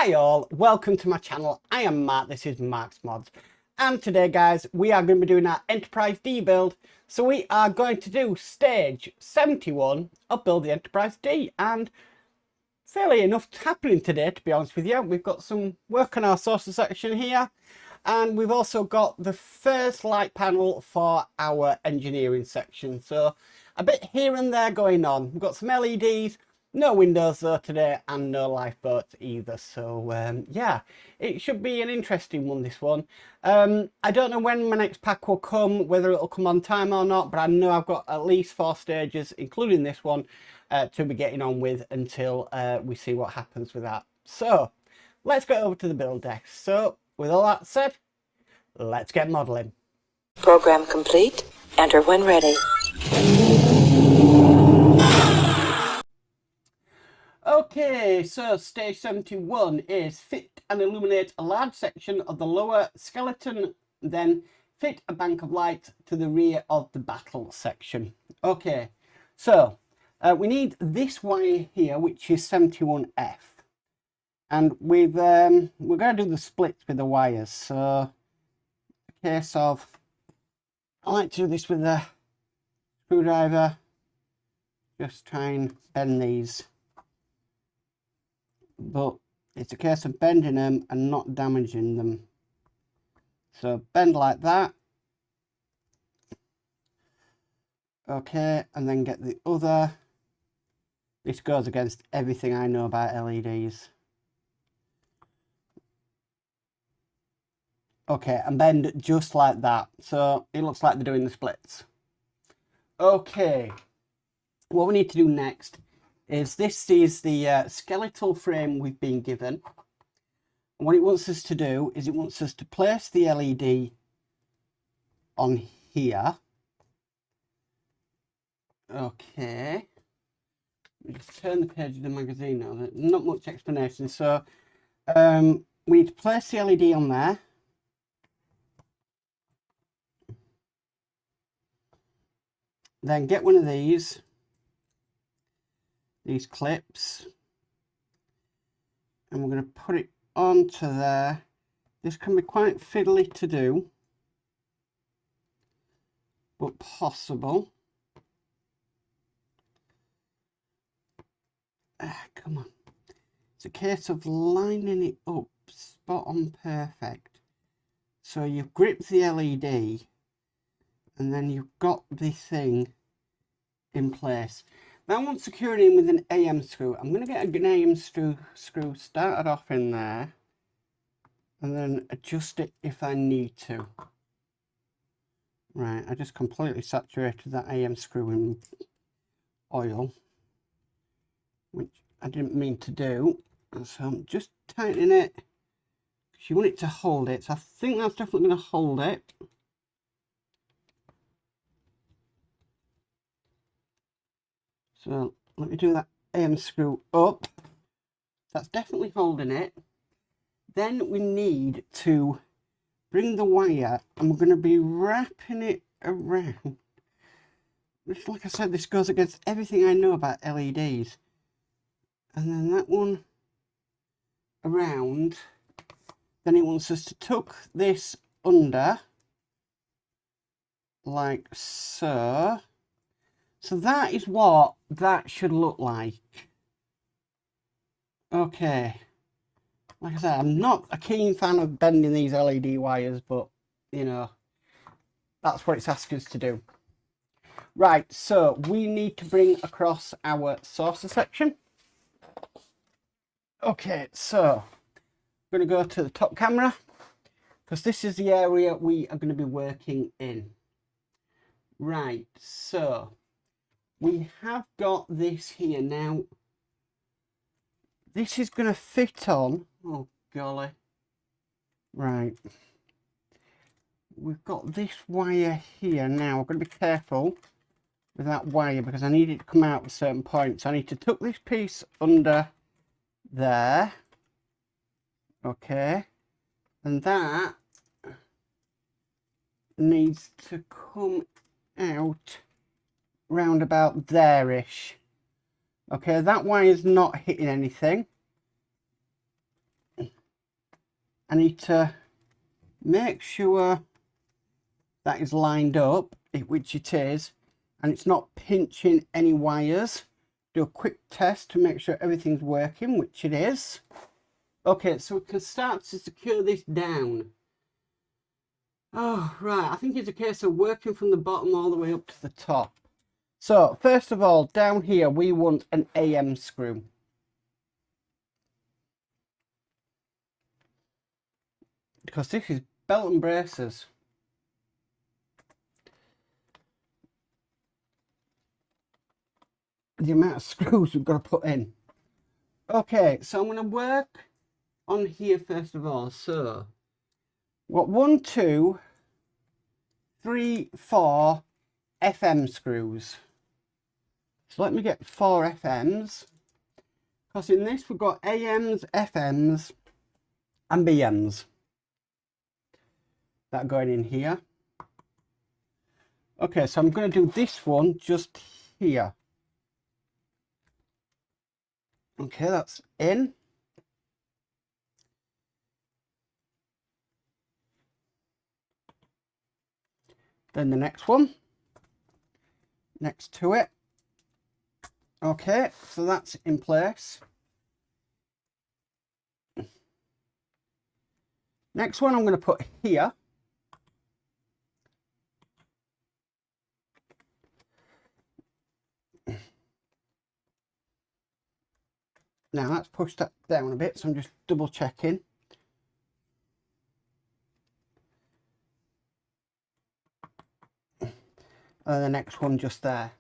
Hi all, welcome to my channel. I am Mark, this is Mark's Mods. And today guys, we are going to be doing our Enterprise D build. So we are going to do stage 71 of Build the Enterprise D. And fairly enough happening today, to be honest with you. We've got some work on our sources section here. And we've also got the first light panel for our engineering section. So a bit here and there going on. We've got some LEDs. No windows though today, and no lifeboats either. So yeah, it should be an interesting one, this one. I don't know when my next pack will come, whether it'll come on time or not, but I know I've got at least 4 stages, including this one, to be getting on with until we see what happens with that. So let's go over to the build deck. So with all that said, let's get modelling. Program complete. Enter when ready. Okay, so stage 71 is fit and illuminate a large section of the lower skeleton, then fit a bank of light to the rear of the battle section. Okay, so we need this wire here, which is 71F. And we're going to do the splits with the wires. So, a case of, I like to do this with the screwdriver, just try and bend these. But it's a case of bending them and not damaging them. So bend like that. Okay, and then get the other. This goes against everything I know about LEDs. Okay, and bend just like that. So it looks like they're doing the splits. Okay, what we need to do next is this is the skeletal frame we've been given. And what it wants us to do is it wants us to place the LED on here. Okay. Let me just turn the page of the magazine now. There's not much explanation. So we need to place the LED on there. Then get one of these clips, and we're going to put it onto there. This can be quite fiddly to do, but possible. Come on. It's a case of lining it up spot on perfect. So you've gripped the LED and then you've got the thing in place. Now I want to secure it in with an AM screw. I'm going to get an AM screw started off in there and then adjust it if I need to. Right, I just completely saturated that AM screw in oil, which I didn't mean to do. So I'm just tightening it because you want it to hold it. So I think that's definitely going to hold it. So let me do that AM screw up. That's definitely holding it. Then we need to bring the wire and we're going to be wrapping it around. Just like I said, this goes against everything I know about LEDs. And then that one around. Then it wants us to tuck this under like so. So that is what that should look like. Okay. Like I said, I'm not a keen fan of bending these LED wires, but, you know, that's what it's asking us to do. Right, so we need to bring across our saucer section. Okay, so I'm going to go to the top camera, because this is the area we are going to be working in. Right, so we have got this here now. This is going to fit on. Oh, golly. Right. We've got this wire here now. I've got to be careful with that wire because I need it to come out at a certain point. So I need to tuck this piece under there. Okay. And that needs to come out round about there-ish. Okay, that wire's not hitting anything. I need to make sure that is lined up, which it is, and it's not pinching any wires. Do a quick test to make sure everything's working, which it is. Okay, so we can start to secure this down. Oh, right, I think it's a case of working from the bottom all the way up to the top. So, first of all, down here, we want an AM screw. Because this is belt and braces. The amount of screws we've got to put in. Okay, so I'm going to work on here first of all. So, what 1, 2, 3, 4 FM screws. So let me get 4 FMs. Because in this we've got AMs, FMs, and BMs. That going in here. Okay, so I'm going to do this one just here. Okay, that's in. Then the next one. Next to it. Okay, so that's in place. Next one I'm going to put here. Now let's push that down a bit, so I'm just double checking. And the next one just there.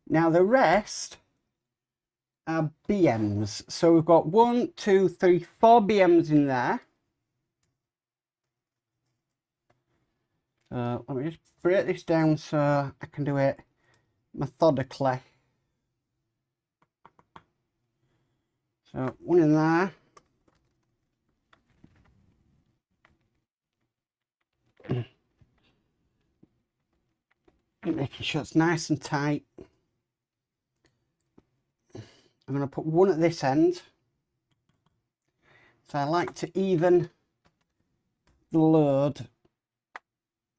Now the rest are BMs. So we've got 1, 2, 3, 4 BMs in there. Let me just break this down so I can do it methodically. So one in there. Making sure it's nice and tight. I'm going to put one at this end. So I like to even the load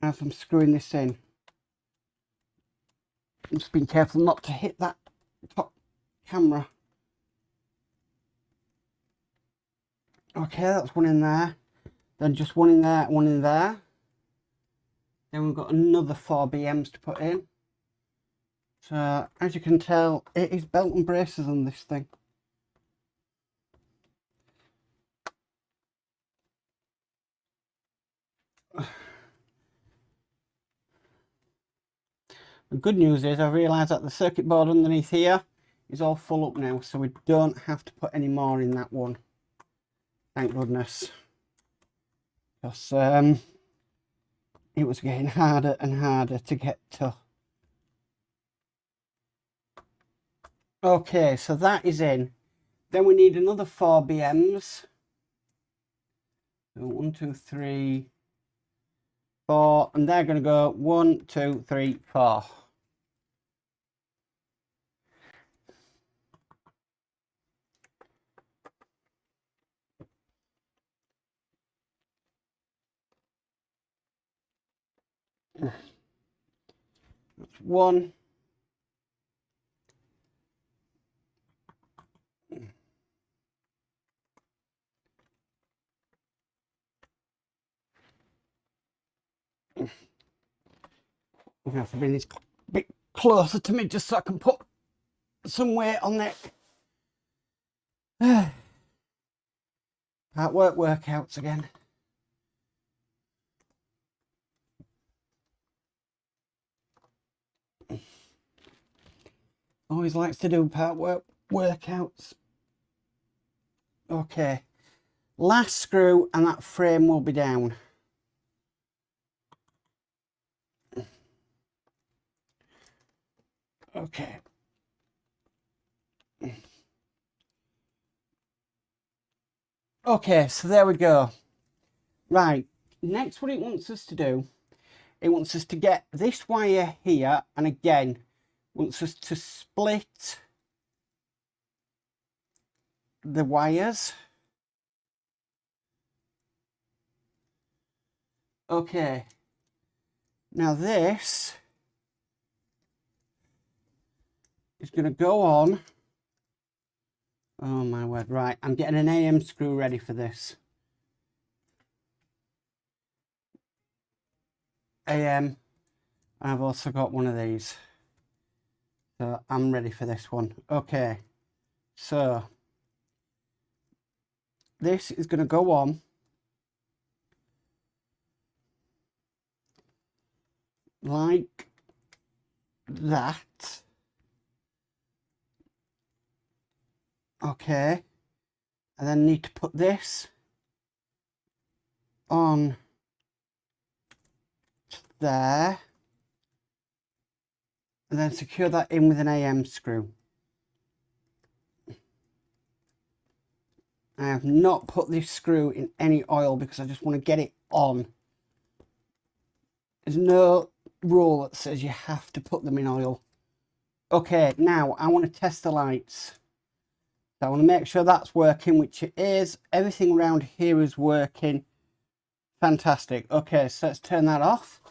as I'm screwing this in. I'm just being careful not to hit that top camera. Okay, that's one in there. Then just one in there, one in there. Then we've got another 4 BMs to put in. So as you can tell, it is belt and braces on this thing. The good news is I realised that the circuit board underneath here is all full up now, so we don't have to put any more in that one. Thank goodness. Because it was getting harder and harder to get to. Okay, so that is in. Then we need another 4 BMs. So 1, 2, 3, 4, and they're going to go 1, 2, 3, 4. That's 1. I'm going to have to bring this a bit closer to me just so I can put some weight on it. At workouts again. Always likes to do workouts. Okay. Last screw and that frame will be down. Okay. Okay, so there we go. Right, next what it wants us to do, it wants us to get this wire here, and again, wants us to split the wires. Okay. Now this is going to go on. Oh my word. Right. I'm getting an AM screw ready for this. AM. And I've also got one of these. So I'm ready for this one. Okay. So this is going to go on like that. Okay. I then need to put this on there. And then secure that in with an AM screw. I have not put this screw in any oil because I just want to get it on. There's no rule that says you have to put them in oil. Okay, now I want to test the lights. So I want to make sure that's working, which it is. Everything around here is working. Fantastic. Okay, so let's turn that off.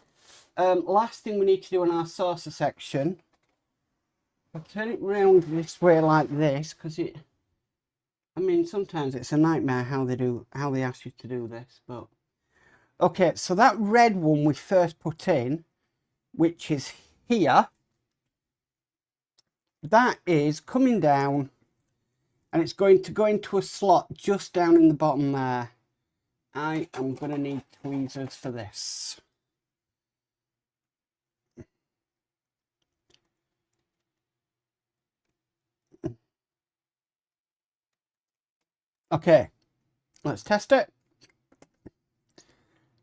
Last thing we need to do in our saucer section, I'll turn it round this way like this, because I mean, sometimes it's a nightmare how they ask you to do this, but okay, so that red one we first put in, which is here, that is coming down and it's going to go into a slot just down in the bottom there. I am going to need tweezers for this. Okay, let's test it.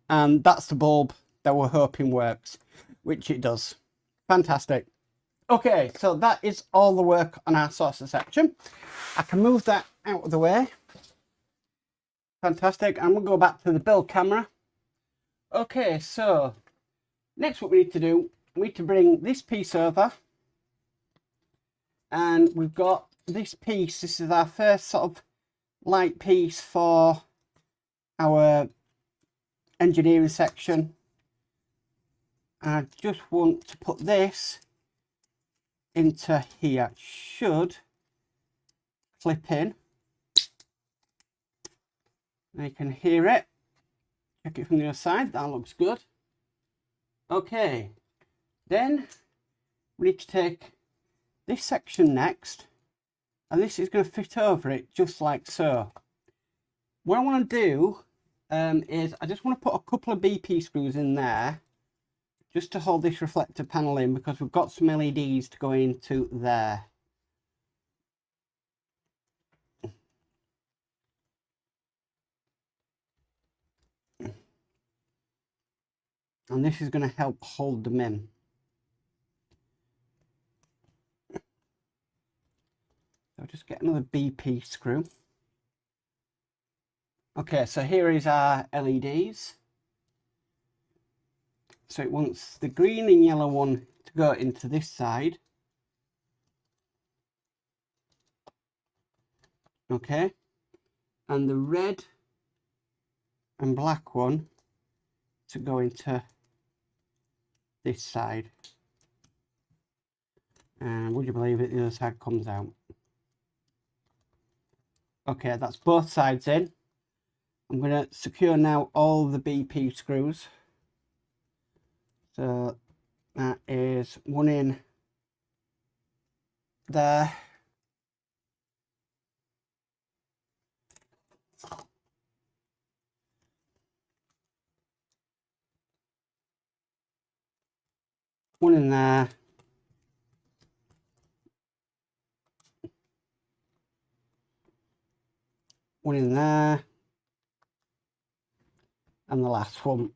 And that's the bulb that we're hoping works, which it does. Fantastic. Okay, so that is all the work on our saucer section. I can move that out of the way. Fantastic. And we'll go back to the build camera. Okay, so next what we need to do, we need to bring this piece over. And we've got this piece. This is our first sort of light piece for our engineering section. I just want to put this into here. It should clip in. You can hear it. Check it from the other side. That looks good. Okay. Then we need to take this section next. And this is going to fit over it just like so. What I want to do is I just want to put a couple of BP screws in there just to hold this reflector panel in, because we've got some LEDs to go into there. And this is going to help hold them in. So just get another BP screw. Okay, so here is our LEDs. So it wants the green and yellow one to go into this side. Okay. And the red and black one to go into this side. And would you believe it, the other side comes out. Okay, that's both sides in. I'm going to secure now all the BP screws. So that is one in there. One in there. One in there. And the last one.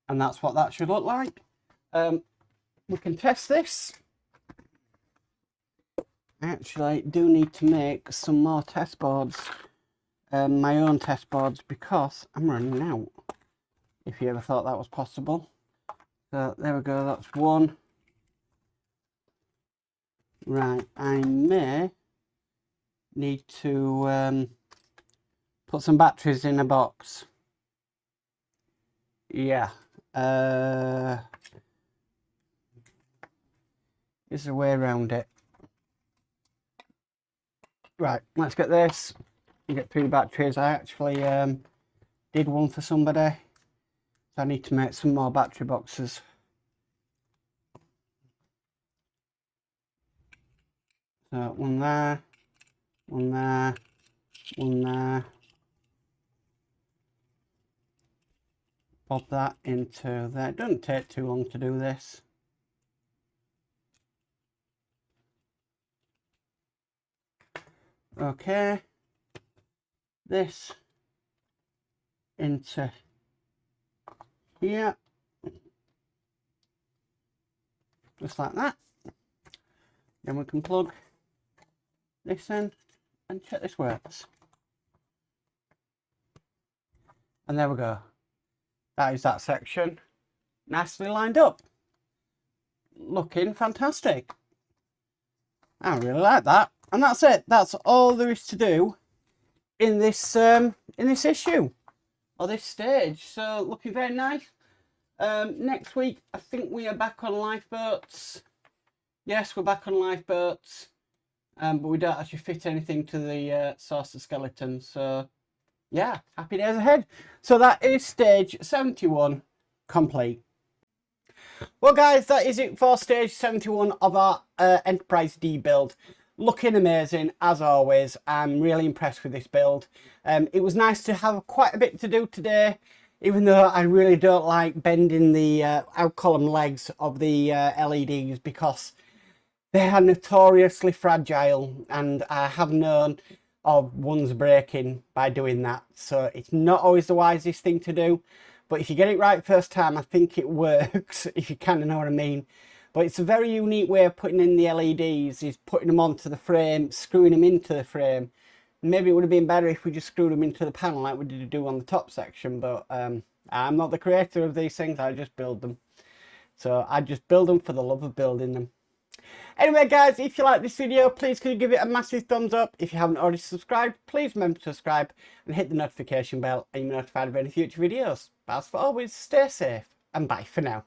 And that's what that should look like. We can test this. I actually do need to make some more test boards, my own test boards, because I'm running out, if you ever thought that was possible. So there we go, that's one. Right, I may need to put some batteries in a box. Yeah. Is there a way around it? Right, let's get this and get 3 batteries. I actually did one for somebody, so I need to make some more battery boxes. So one there, one there, one there. Pop that into there. It doesn't take too long to do this. Okay, this into here, just like that. Then we can plug this in and check this works. And there we go. That is that section, nicely lined up, looking fantastic. I really like that. And that's it. That's all there is to do in this issue or this stage. So looking very nice. Next week I think we are back on lifeboats. Yes, we're back on lifeboats, but we don't actually fit anything to the saucer skeleton. So yeah, happy days ahead. So that is stage 71 complete. Well guys, that is it for stage 71 of our Enterprise D build. Looking amazing as always. I'm really impressed with this build. It was nice to have quite a bit to do today, even though I really don't like bending the outcolumn legs of the LEDs because they are notoriously fragile, and I have known of ones breaking by doing that. So it's not always the wisest thing to do. But if you get it right first time, I think it works, if you kind of know what I mean. But it's a very unique way of putting in the LEDs, is putting them onto the frame, screwing them into the frame. Maybe it would have been better if we just screwed them into the panel like we did do on the top section, but I'm not the creator of these things, I just build them. So I just build them for the love of building them. Anyway guys, if you like this video, please could you give it a massive thumbs up. If you haven't already subscribed, please remember to subscribe and hit the notification bell and you'll be notified of any future videos. But as for always, stay safe and bye for now.